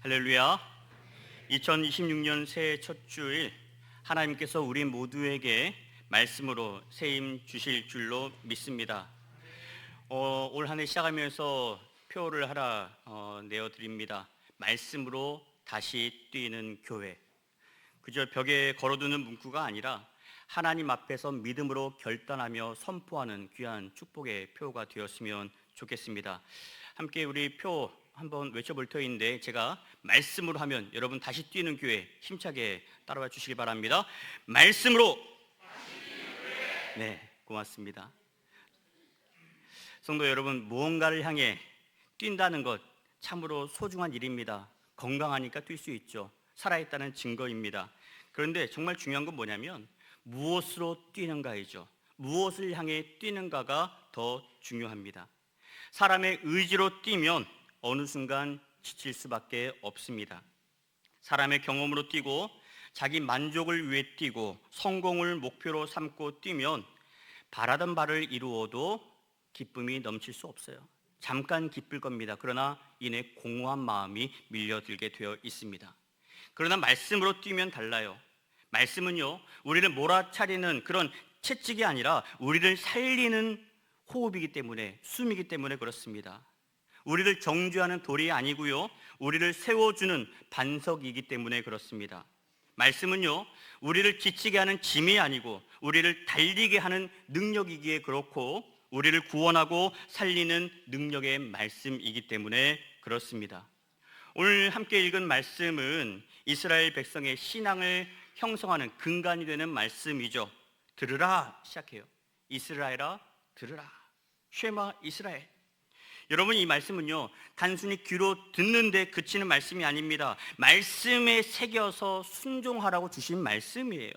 할렐루야. 2026년 새해 첫 주일 하나님께서 우리 모두에게 말씀으로 새힘 주실 줄로 믿습니다. 올 한 해 시작하면서 표를 하나 내어드립니다. 말씀으로 다시 뛰는 교회. 그저 벽에 걸어두는 문구가 아니라 하나님 앞에서 믿음으로 결단하며 선포하는 귀한 축복의 표가 되었으면 좋겠습니다. 함께 우리 표 한번 외쳐볼 터인데, 제가 말씀으로 하면 여러분 다시 뛰는 교회 힘차게 따라와 주시기 바랍니다. 말씀으로. 네, 고맙습니다. 성도 여러분, 무언가를 향해 뛴다는 것 참으로 소중한 일입니다. 건강하니까 뛸 수 있죠. 살아있다는 증거입니다. 그런데 정말 중요한 건 뭐냐면 무엇으로 뛰는가이죠. 무엇을 향해 뛰는가가 더 중요합니다. 사람의 의지로 뛰면 어느 순간 지칠 수밖에 없습니다. 사람의 경험으로 뛰고 자기 만족을 위해 뛰고 성공을 목표로 삼고 뛰면 바라던 바를 이루어도 기쁨이 넘칠 수 없어요. 잠깐 기쁠 겁니다. 그러나 이내 공허한 마음이 밀려들게 되어 있습니다. 그러나 말씀으로 뛰면 달라요. 말씀은요, 우리를 몰아차리는 그런 채찍이 아니라 우리를 살리는 호흡이기 때문에, 숨이기 때문에 그렇습니다. 우리를 정죄하는 돌이 아니고요, 우리를 세워주는 반석이기 때문에 그렇습니다. 말씀은요, 우리를 지치게 하는 짐이 아니고 우리를 달리게 하는 능력이기에 그렇고, 우리를 구원하고 살리는 능력의 말씀이기 때문에 그렇습니다. 오늘 함께 읽은 말씀은 이스라엘 백성의 신앙을 형성하는 근간이 되는 말씀이죠. 들으라 시작해요. 이스라엘아 들으라. 쉐마 이스라엘. 여러분, 이 말씀은요, 단순히 귀로 듣는데 그치는 말씀이 아닙니다. 말씀에 새겨서 순종하라고 주신 말씀이에요.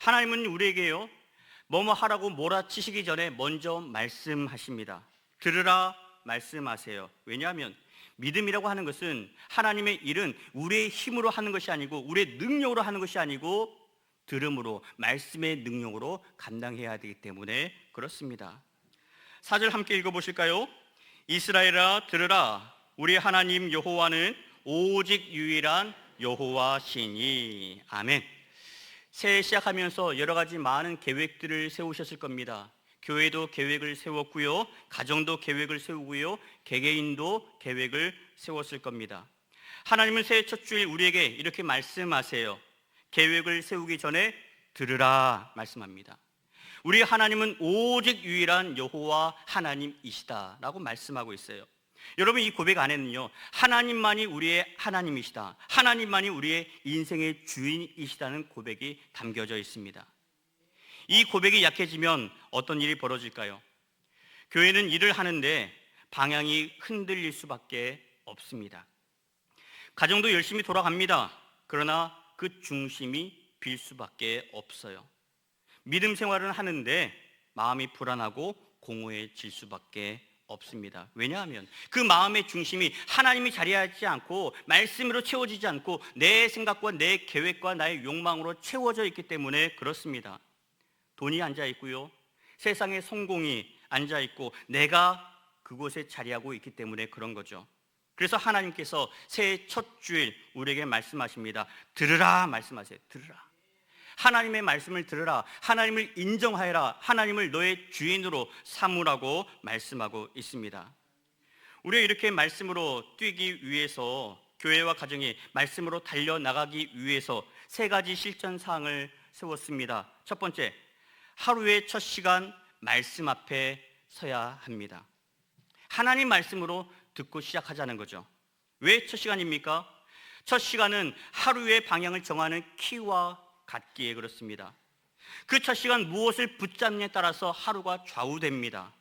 하나님은 우리에게요, 뭐뭐 하라고 몰아치시기 전에 먼저 말씀하십니다. 들으라 말씀하세요. 왜냐하면 믿음이라고 하는 것은, 하나님의 일은 우리의 힘으로 하는 것이 아니고 우리의 능력으로 하는 것이 아니고 들음으로, 말씀의 능력으로 감당해야 되기 때문에 그렇습니다. 4절 함께 읽어보실까요? 이스라엘아 들으라. 우리 하나님 여호와는 오직 유일한 여호와시니. 아멘. 새해 시작하면서 여러 가지 많은 계획들을 세우셨을 겁니다. 교회도 계획을 세웠고요, 가정도 계획을 세우고요, 개개인도 계획을 세웠을 겁니다. 하나님은 새해 첫 주일 우리에게 이렇게 말씀하세요. 계획을 세우기 전에 들으라 말씀합니다. 우리 하나님은 오직 유일한 여호와 하나님이시다 라고 말씀하고 있어요. 여러분, 이 고백 안에는요, 하나님만이 우리의 하나님이시다, 하나님만이 우리의 인생의 주인이시다는 고백이 담겨져 있습니다. 이 고백이 약해지면 어떤 일이 벌어질까요? 교회는 일을 하는데 방향이 흔들릴 수밖에 없습니다. 가정도 열심히 돌아갑니다. 그러나 그 중심이 빌 수밖에 없어요. 믿음 생활은 하는데 마음이 불안하고 공허해질 수밖에 없습니다. 왜냐하면 그 마음의 중심이 하나님이 자리하지 않고 말씀으로 채워지지 않고 내 생각과 내 계획과 나의 욕망으로 채워져 있기 때문에 그렇습니다. 돈이 앉아 있고요, 세상의 성공이 앉아 있고 내가 그곳에 자리하고 있기 때문에 그런 거죠. 그래서 하나님께서 새해 첫 주일 우리에게 말씀하십니다. 들으라 말씀하세요. 들으라. 하나님의 말씀을 들으라. 하나님을 인정하여라. 하나님을 너의 주인으로 삼으라고 말씀하고 있습니다. 우리가 이렇게 말씀으로 뛰기 위해서, 교회와 가정이 말씀으로 달려나가기 위해서 세 가지 실천 사항을 세웠습니다. 첫 번째, 하루의 첫 시간 말씀 앞에 서야 합니다. 하나님 말씀으로 듣고 시작하자는 거죠. 왜 첫 시간입니까? 첫 시간은 하루의 방향을 정하는 키와 같기에 그렇습니다. 그 첫 시간 무엇을 붙잡느냐에 따라서 하루가 좌우됩니다.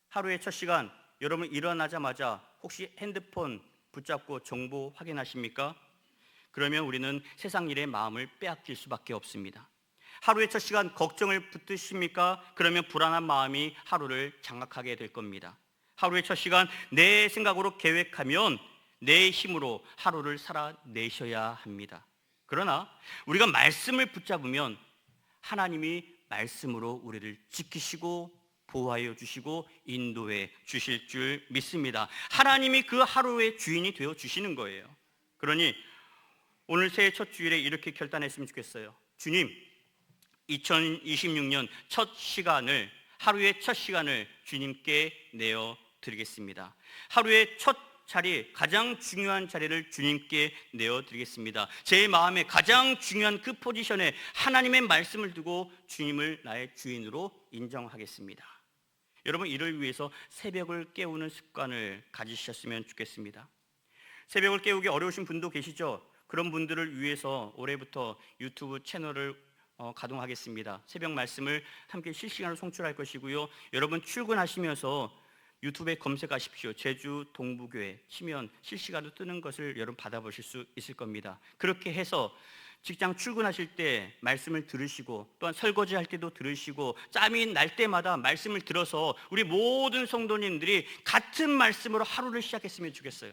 하루의 첫 시간, 여러분 일어나자마자 혹시 핸드폰 붙잡고 정보 확인하십니까? 그러면 우리는 세상 일에 마음을 빼앗길 수밖에 없습니다. 하루의 첫 시간 걱정을 붙드십니까? 그러면 불안한 마음이 하루를 장악하게 될 겁니다. 하루의 첫 시간 내 생각으로 계획하면 내 힘으로 하루를 살아내셔야 합니다. 그러나 우리가 말씀을 붙잡으면 하나님이 말씀으로 우리를 지키시고 보호하여 주시고 인도해 주실 줄 믿습니다. 하나님이 그 하루의 주인이 되어 주시는 거예요. 그러니 오늘 새해 첫 주일에 이렇게 결단했으면 좋겠어요. 주님, 2026년 하루의 첫 시간을 주님께 내어 드리겠습니다. 하루의 첫 자리, 가장 중요한 자리를 주님께 내어 드리겠습니다. 제 마음에 가장 중요한 그 포지션에 하나님의 말씀을 두고 주님을 나의 주인으로 인정하겠습니다. 여러분, 이를 위해서 새벽을 깨우는 습관을 가지셨으면 좋겠습니다. 새벽을 깨우기 어려우신 분도 계시죠? 그런 분들을 위해서 올해부터 유튜브 채널을 가동하겠습니다. 새벽 말씀을 함께 실시간으로 송출할 것이고요. 여러분 출근하시면서 유튜브에 검색하십시오. 제주 동부교회 치면 실시간으로 뜨는 것을 여러분 받아보실 수 있을 겁니다. 그렇게 해서 직장 출근하실 때 말씀을 들으시고, 또한 설거지할 때도 들으시고, 짬이 날 때마다 말씀을 들어서 우리 모든 성도님들이 같은 말씀으로 하루를 시작했으면 좋겠어요.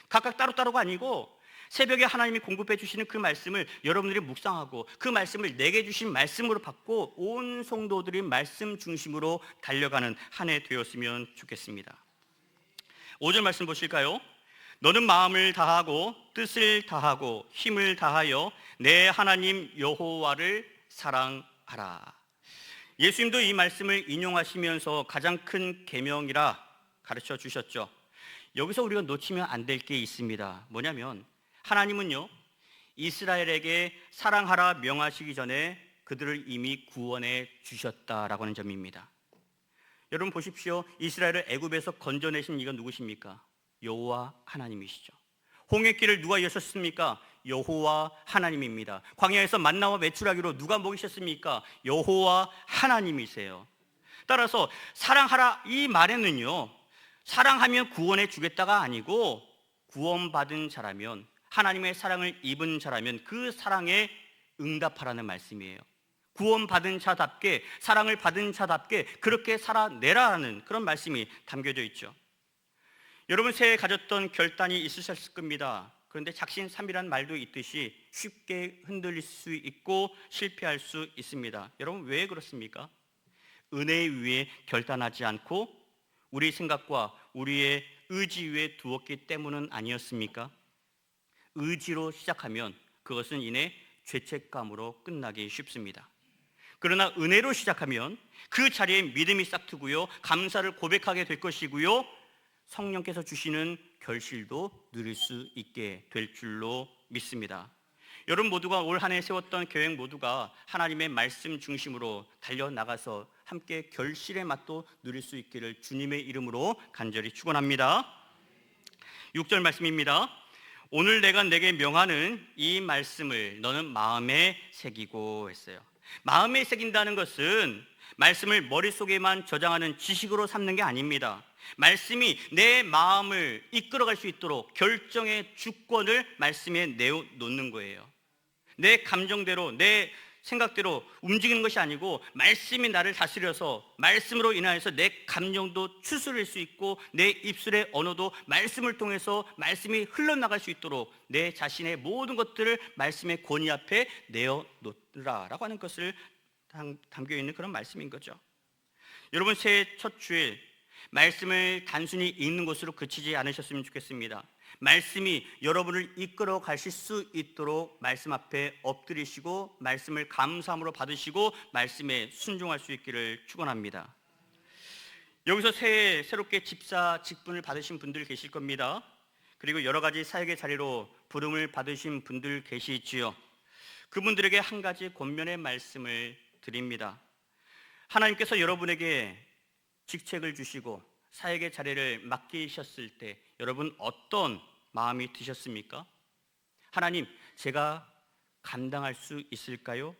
각각 따로따로가 아니고 새벽에 하나님이 공급해 주시는 그 말씀을 여러분들이 묵상하고, 그 말씀을 내게 주신 말씀으로 받고 온 성도들이 말씀 중심으로 달려가는 한 해 되었으면 좋겠습니다. 5절 말씀 보실까요? 너는 마음을 다하고 뜻을 다하고 힘을 다하여 내 하나님 여호와를 사랑하라. 예수님도 이 말씀을 인용하시면서 가장 큰 계명이라 가르쳐 주셨죠. 여기서 우리가 놓치면 안 될 게 있습니다. 뭐냐면 하나님은요, 이스라엘에게 사랑하라 명하시기 전에 그들을 이미 구원해 주셨다라고 하는 점입니다. 여러분 보십시오. 이스라엘을 애굽에서 건져내신 이가 누구십니까? 여호와 하나님이시죠. 홍해길을 누가 여셨습니까? 여호와 하나님입니다. 광야에서 만나와 메추라기로 누가 먹이셨습니까? 여호와 하나님이세요. 따라서 사랑하라 이 말에는요, 사랑하면 구원해 주겠다가 아니고, 구원받은 자라면, 하나님의 사랑을 입은 자라면 그 사랑에 응답하라는 말씀이에요. 구원받은 자답게, 사랑을 받은 자답게 그렇게 살아내라는 그런 말씀이 담겨져 있죠. 여러분 새해에 가졌던 결단이 있으셨을 겁니다. 그런데 작심삼일한 말도 있듯이 쉽게 흔들릴 수 있고 실패할 수 있습니다. 여러분 왜 그렇습니까? 은혜 위에 결단하지 않고 우리 생각과 우리의 의지 위에 두었기 때문은 아니었습니까? 의지로 시작하면 그것은 이내 죄책감으로 끝나기 쉽습니다. 그러나 은혜로 시작하면 그 자리에 믿음이 싹 트고요, 감사를 고백하게 될 것이고요, 성령께서 주시는 결실도 누릴 수 있게 될 줄로 믿습니다. 여러분 모두가 올 한 해 세웠던 계획 모두가 하나님의 말씀 중심으로 달려나가서 함께 결실의 맛도 누릴 수 있기를 주님의 이름으로 간절히 축원합니다. 6절 말씀입니다. 오늘 내가 내게 명하는 이 말씀을 너는 마음에 새기고 했어요. 마음에 새긴다는 것은 말씀을 머릿속에만 저장하는 지식으로 삼는 게 아닙니다. 말씀이 내 마음을 이끌어갈 수 있도록 결정의 주권을 말씀에 내어놓는 거예요. 내 감정대로, 내 생각대로 움직이는 것이 아니고 말씀이 나를 다스려서 말씀으로 인하여서 내 감정도 추스릴 수 있고 내 입술의 언어도 말씀을 통해서 말씀이 흘러나갈 수 있도록 내 자신의 모든 것들을 말씀의 권위 앞에 내어놓으라라고 하는 것을 담겨있는 그런 말씀인 거죠. 여러분 새해 첫 주일 말씀을 단순히 읽는 것으로 그치지 않으셨으면 좋겠습니다. 말씀이 여러분을 이끌어 가실 수 있도록 말씀 앞에 엎드리시고 말씀을 감사함으로 받으시고 말씀에 순종할 수 있기를 축원합니다. 여기서 새해 새롭게 집사 직분을 받으신 분들 계실 겁니다. 그리고 여러 가지 사역의 자리로 부름을 받으신 분들 계시지요. 그분들에게 한 가지 권면의 말씀을 드립니다. 하나님께서 여러분에게 직책을 주시고 사역의 자리를 맡기셨을 때 여러분 어떤 마음이 드셨습니까? 하나님, 제가 감당할 수 있을까요?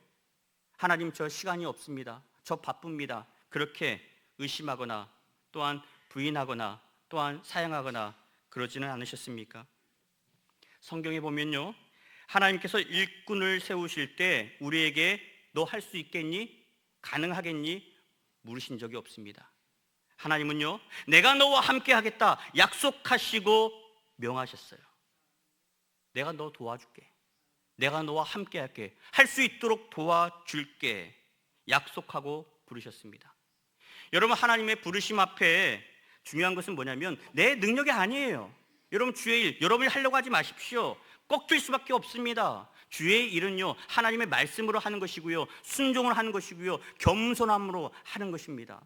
하나님, 저 시간이 없습니다. 저 바쁩니다. 그렇게 의심하거나 또한 부인하거나 또한 사양하거나 그러지는 않으셨습니까? 성경에 보면요, 하나님께서 일꾼을 세우실 때 우리에게 너 할 수 있겠니? 가능하겠니? 물으신 적이 없습니다. 하나님은요, 내가 너와 함께 하겠다 약속하시고 명하셨어요. 내가 너 도와줄게. 내가 너와 함께 할게. 할 수 있도록 도와줄게. 약속하고 부르셨습니다. 여러분, 하나님의 부르심 앞에 중요한 것은 뭐냐면 내 능력이 아니에요. 여러분, 주의 일 여러분이 하려고 하지 마십시오. 꺾일 수밖에 없습니다. 주의 일은요, 하나님의 말씀으로 하는 것이고요, 순종을 하는 것이고요, 겸손함으로 하는 것입니다.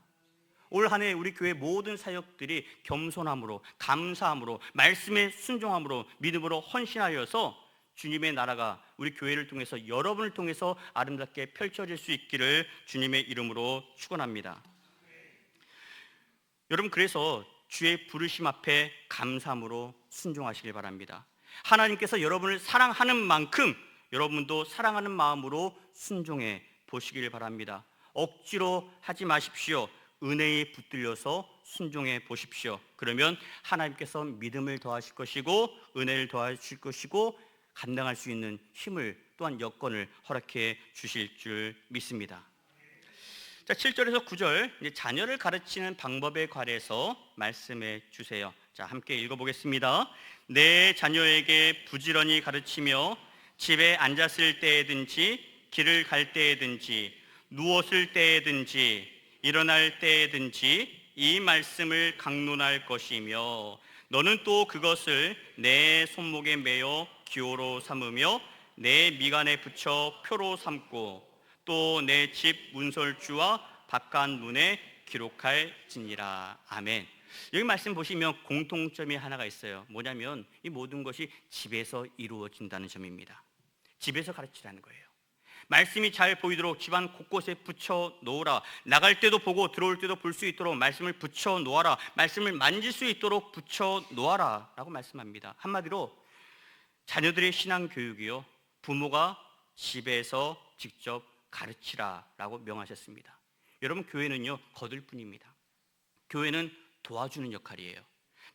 올 한 해 우리 교회 모든 사역들이 겸손함으로, 감사함으로, 말씀에 순종함으로, 믿음으로 헌신하여서 주님의 나라가 우리 교회를 통해서, 여러분을 통해서 아름답게 펼쳐질 수 있기를 주님의 이름으로 축원합니다. 여러분, 그래서 주의 부르심 앞에 감사함으로 순종하시길 바랍니다. 하나님께서 여러분을 사랑하는 만큼 여러분도 사랑하는 마음으로 순종해 보시길 바랍니다. 억지로 하지 마십시오. 은혜에 붙들려서 순종해 보십시오. 그러면 하나님께서 믿음을 더하실 것이고, 은혜를 더하실 것이고, 감당할 수 있는 힘을, 또한 여건을 허락해 주실 줄 믿습니다. 자, 7절에서 9절, 자녀를 가르치는 방법에 관해서 말씀해 주세요. 자, 함께 읽어보겠습니다. 내 자녀에게 부지런히 가르치며 집에 앉았을 때에든지 길을 갈 때에든지 누웠을 때에든지 일어날 때에든지 이 말씀을 강론할 것이며 너는 또 그것을 내 손목에 매어 기호로 삼으며 내 미간에 붙여 표로 삼고 또 내 집 문설주와 바깥 문에 기록할지니라. 아멘. 여기 말씀 보시면 공통점이 하나가 있어요. 뭐냐면 이 모든 것이 집에서 이루어진다는 점입니다. 집에서 가르치라는 거예요. 말씀이 잘 보이도록 집안 곳곳에 붙여 놓으라. 나갈 때도 보고 들어올 때도 볼 수 있도록 말씀을 붙여 놓아라. 말씀을 만질 수 있도록 붙여 놓아라 라고 말씀합니다. 한마디로 자녀들의 신앙 교육이요, 부모가 집에서 직접 가르치라 라고 명하셨습니다. 여러분, 교회는요 거들 뿐입니다. 교회는 도와주는 역할이에요.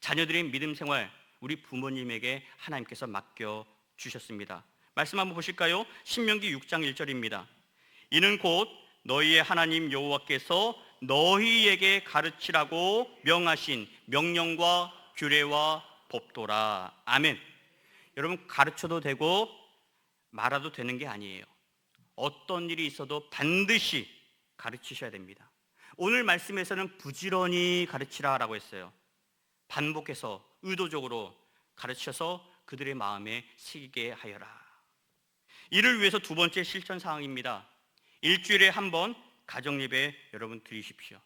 자녀들의 믿음 생활 우리 부모님에게 하나님께서 맡겨 주셨습니다. 말씀 한번 보실까요? 신명기 6장 1절입니다. 이는 곧 너희의 하나님 여호와께서 너희에게 가르치라고 명하신 명령과 규례와 법도라. 아멘. 여러분, 가르쳐도 되고 말아도 되는 게 아니에요. 어떤 일이 있어도 반드시 가르치셔야 됩니다. 오늘 말씀에서는 부지런히 가르치라라고 했어요. 반복해서 의도적으로 가르쳐서 그들의 마음에 새기게 하여라. 이를 위해서 두 번째 실천 사항입니다. 일주일에 한 번 가정예배 여러분 드리십시오.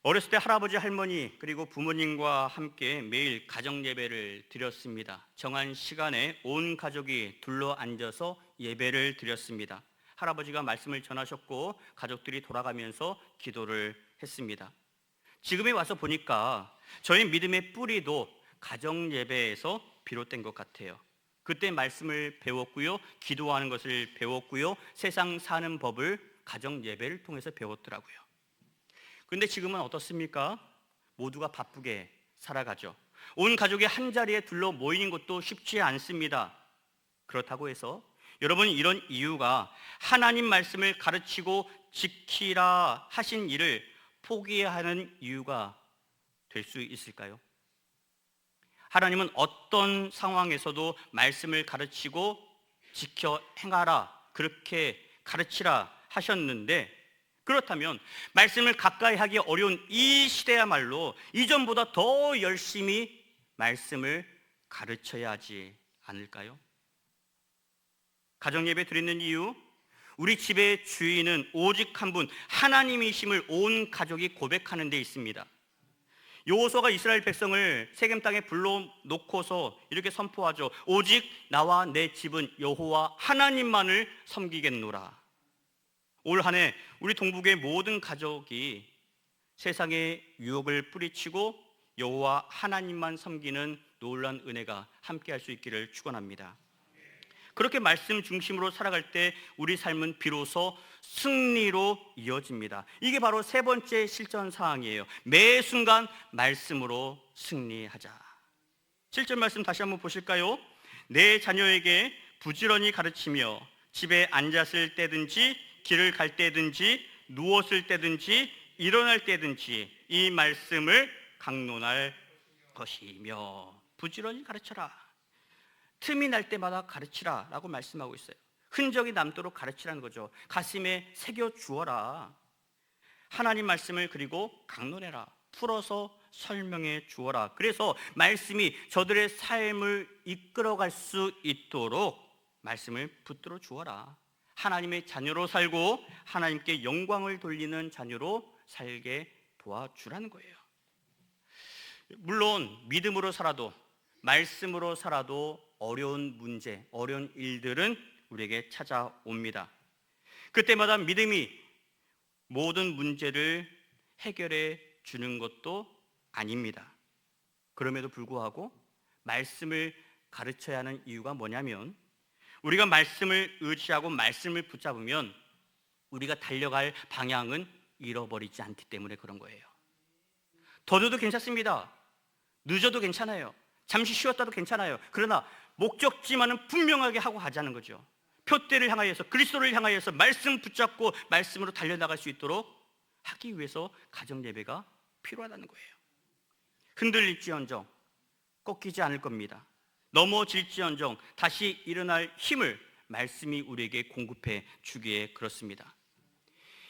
어렸을 때 할아버지 할머니 그리고 부모님과 함께 매일 가정예배를 드렸습니다. 정한 시간에 온 가족이 둘러 앉아서 예배를 드렸습니다. 할아버지가 말씀을 전하셨고 가족들이 돌아가면서 기도를 했습니다. 지금에 와서 보니까 저희 믿음의 뿌리도 가정예배에서 비롯된 것 같아요. 그때 말씀을 배웠고요, 기도하는 것을 배웠고요, 세상 사는 법을 가정예배를 통해서 배웠더라고요. 그런데 지금은 어떻습니까? 모두가 바쁘게 살아가죠. 온 가족이 한 자리에 둘러 모이는 것도 쉽지 않습니다. 그렇다고 해서 여러분, 이런 이유가 하나님 말씀을 가르치고 지키라 하신 일을 포기해야 하는 이유가 될 수 있을까요? 하나님은 어떤 상황에서도 말씀을 가르치고 지켜 행하라, 그렇게 가르치라 하셨는데, 그렇다면 말씀을 가까이 하기 어려운 이 시대야말로 이전보다 더 열심히 말씀을 가르쳐야 하지 않을까요? 가정예배 드리는 이유, 우리 집의 주인은 오직 한 분 하나님이심을 온 가족이 고백하는 데 있습니다. 여호수아가 이스라엘 백성을 세겜 땅에 불러놓고서 이렇게 선포하죠. 오직 나와 내 집은 여호와 하나님만을 섬기겠노라. 올 한 해 우리 동북의 모든 가족이 세상의 유혹을 뿌리치고 여호와 하나님만 섬기는 놀라운 은혜가 함께할 수 있기를 축원합니다. 그렇게 말씀 중심으로 살아갈 때 우리 삶은 비로소 승리로 이어집니다. 이게 바로 세 번째 실천 사항이에요. 매 순간 말씀으로 승리하자. 7절 말씀 다시 한번 보실까요? 내 자녀에게 부지런히 가르치며 집에 앉았을 때든지 길을 갈 때든지 누웠을 때든지 일어날 때든지 이 말씀을 강론할 것이며. 부지런히 가르쳐라. 틈이 날 때마다 가르치라 라고 말씀하고 있어요. 흔적이 남도록 가르치라는 거죠. 가슴에 새겨 주어라. 하나님 말씀을 그리고 강론해라. 풀어서 설명해 주어라. 그래서 말씀이 저들의 삶을 이끌어갈 수 있도록 말씀을 붙들어 주어라. 하나님의 자녀로 살고 하나님께 영광을 돌리는 자녀로 살게 도와주라는 거예요. 물론 믿음으로 살아도 말씀으로 살아도 어려운 문제, 어려운 일들은 우리에게 찾아옵니다. 그때마다 믿음이 모든 문제를 해결해 주는 것도 아닙니다. 그럼에도 불구하고 말씀을 가르쳐야 하는 이유가 뭐냐면, 우리가 말씀을 의지하고 말씀을 붙잡으면 우리가 달려갈 방향은 잃어버리지 않기 때문에 그런 거예요. 더뎌도 괜찮습니다. 늦어도 괜찮아요. 잠시 쉬었다도 괜찮아요. 그러나 목적지만은 분명하게 하고 가자는 거죠. 표대를 향하여서, 그리스도를 향하여서 말씀 붙잡고 말씀으로 달려나갈 수 있도록 하기 위해서 가정 예배가 필요하다는 거예요. 흔들릴지언정 꺾이지 않을 겁니다. 넘어질지언정 다시 일어날 힘을 말씀이 우리에게 공급해 주기에 그렇습니다.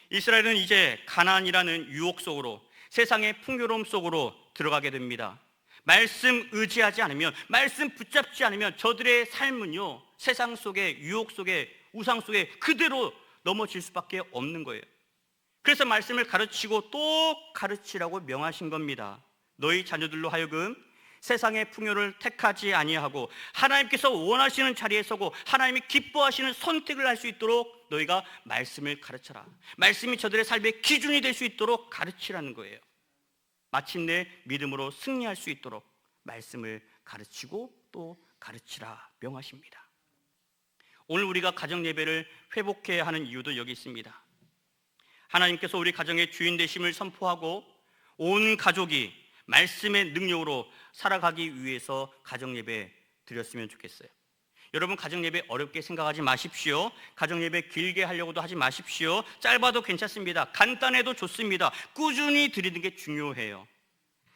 이스라엘은 이제 가나안이라는 유혹 속으로, 세상의 풍요로움 속으로 들어가게 됩니다. 말씀 의지하지 않으면, 말씀 붙잡지 않으면 저들의 삶은요, 세상 속에, 유혹 속에, 우상 속에 그대로 넘어질 수밖에 없는 거예요. 그래서 말씀을 가르치고 또 가르치라고 명하신 겁니다. 너희 자녀들로 하여금 세상의 풍요를 택하지 아니하고 하나님께서 원하시는 자리에 서고 하나님이 기뻐하시는 선택을 할 수 있도록 너희가 말씀을 가르쳐라. 말씀이 저들의 삶의 기준이 될 수 있도록 가르치라는 거예요. 마침내 믿음으로 승리할 수 있도록 말씀을 가르치고 또 가르치라 명하십니다. 오늘 우리가 가정 예배를 회복해야 하는 이유도 여기 있습니다. 하나님께서 우리 가정의 주인 되심을 선포하고 온 가족이 말씀의 능력으로 살아가기 위해서 가정 예배 드렸으면 좋겠어요. 여러분, 가정 예배 어렵게 생각하지 마십시오. 가정 예배 길게 하려고도 하지 마십시오. 짧아도 괜찮습니다. 간단해도 좋습니다. 꾸준히 드리는 게 중요해요.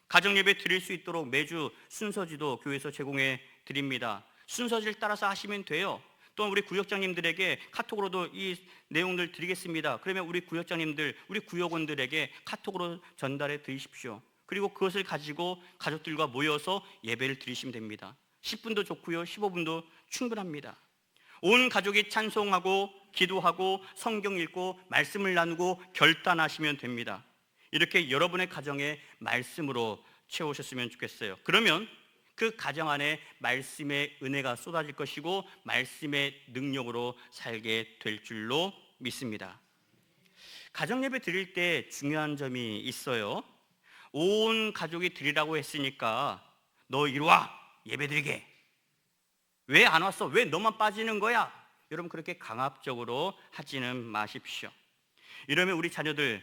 가정 예배 드릴 수 있도록 매주 순서지도 교회에서 제공해 드립니다. 순서지를 따라서 하시면 돼요. 또한 우리 구역장님들에게 카톡으로도 이 내용들 드리겠습니다. 그러면 우리 구역장님들, 우리 구역원들에게 카톡으로 전달해 드리십시오. 그리고 그것을 가지고 가족들과 모여서 예배를 드리시면 됩니다. 10분도 좋고요, 15분도 충분합니다. 온 가족이 찬송하고 기도하고 성경 읽고 말씀을 나누고 결단하시면 됩니다. 이렇게 여러분의 가정에 말씀으로 채우셨으면 좋겠어요. 그러면 그 가정 안에 말씀의 은혜가 쏟아질 것이고 말씀의 능력으로 살게 될 줄로 믿습니다. 가정 예배 드릴 때 중요한 점이 있어요. 온 가족이 드리라고 했으니까 너 이리 와, 예배 드리게. 왜 안 왔어? 왜 너만 빠지는 거야? 여러분, 그렇게 강압적으로 하지는 마십시오. 이러면 우리 자녀들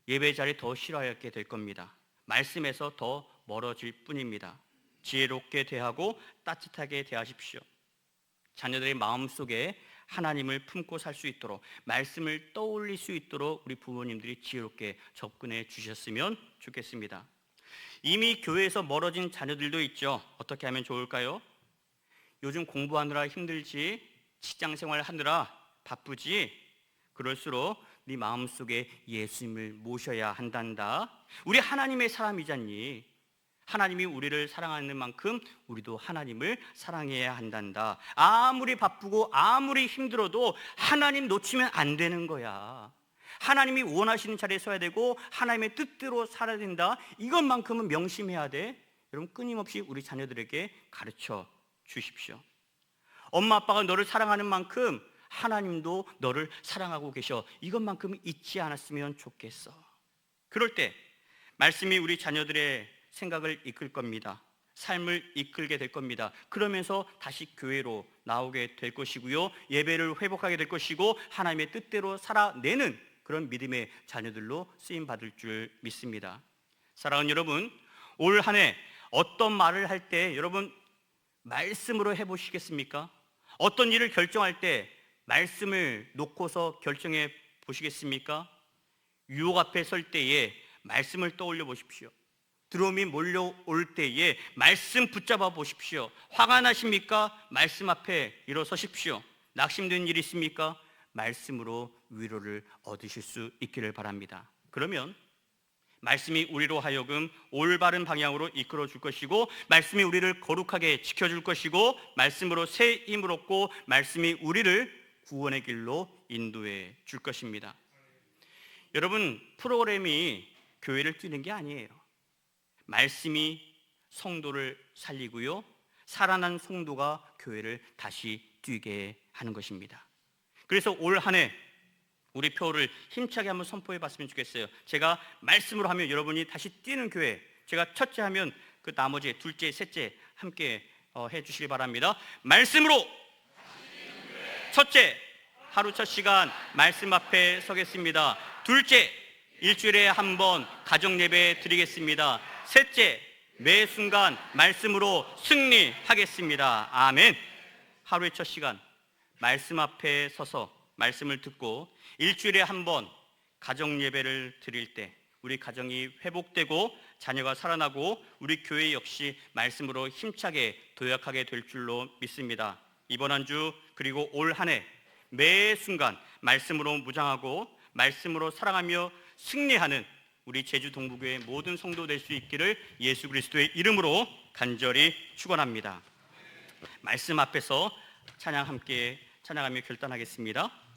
예배 자리 더 싫어하게 될 겁니다. 말씀에서 더 멀어질 뿐입니다. 지혜롭게 대하고 따뜻하게 대하십시오. 자녀들의 마음속에 하나님을 품고 살 수 있도록, 말씀을 떠올릴 수 있도록 우리 부모님들이 지혜롭게 접근해 주셨으면 좋겠습니다. 이미 교회에서 멀어진 자녀들도 있죠. 어떻게 하면 좋을까요? 요즘 공부하느라 힘들지, 직장생활 하느라 바쁘지, 그럴수록 네 마음속에 예수님을 모셔야 한단다. 우리 하나님의 사람이잖니. 하나님이 우리를 사랑하는 만큼 우리도 하나님을 사랑해야 한단다. 아무리 바쁘고 아무리 힘들어도 하나님 놓치면 안 되는 거야. 하나님이 원하시는 자리에 서야 되고 하나님의 뜻대로 살아야 된다. 이것만큼은 명심해야 돼. 여러분, 끊임없이 우리 자녀들에게 가르쳐 주십시오. 엄마 아빠가 너를 사랑하는 만큼 하나님도 너를 사랑하고 계셔. 이것만큼은 잊지 않았으면 좋겠어. 그럴 때 말씀이 우리 자녀들의 생각을 이끌 겁니다. 삶을 이끌게 될 겁니다. 그러면서 다시 교회로 나오게 될 것이고요, 예배를 회복하게 될 것이고 하나님의 뜻대로 살아내는 그런 믿음의 자녀들로 쓰임 받을 줄 믿습니다. 사랑하는 여러분, 올 한 해 어떤 말을 할 때 여러분 말씀으로 해보시겠습니까? 어떤 일을 결정할 때 말씀을 놓고서 결정해 보시겠습니까? 유혹 앞에 설 때에 말씀을 떠올려 보십시오. 두려움이 몰려올 때에 말씀 붙잡아 보십시오. 화가 나십니까? 말씀 앞에 일어서십시오. 낙심된 일 있습니까? 말씀으로 위로를 얻으실 수 있기를 바랍니다. 그러면 말씀이 우리로 하여금 올바른 방향으로 이끌어 줄 것이고, 말씀이 우리를 거룩하게 지켜줄 것이고, 말씀으로 새 힘을 얻고 말씀이 우리를 구원의 길로 인도해 줄 것입니다. 여러분, 프로그램이 교회를 뛰는 게 아니에요. 말씀이 성도를 살리고요, 살아난 성도가 교회를 다시 뛰게 하는 것입니다. 그래서 올 한 해 우리 표를 힘차게 한번 선포해 봤으면 좋겠어요. 제가 말씀으로 하면 여러분이 다시 뛰는 교회, 제가 첫째 하면 그 나머지 둘째, 셋째 함께 해주시기 바랍니다. 말씀으로 첫째, 하루 첫 시간 말씀 앞에 서겠습니다. 둘째, 일주일에 한 번 가정 예배 드리겠습니다. 셋째, 매 순간 말씀으로 승리하겠습니다. 아멘. 하루의 첫 시간 말씀 앞에 서서 말씀을 듣고 일주일에 한 번 가정 예배를 드릴 때 우리 가정이 회복되고 자녀가 살아나고 우리 교회 역시 말씀으로 힘차게 도약하게 될 줄로 믿습니다. 이번 한 주 그리고 올 한 해 매 순간 말씀으로 무장하고 말씀으로 살아가며 승리하는 우리 제주 동부교회 모든 성도 될 수 있기를 예수 그리스도의 이름으로 간절히 축원합니다. 말씀 앞에서 찬양 함께 찬양하며 결단하겠습니다.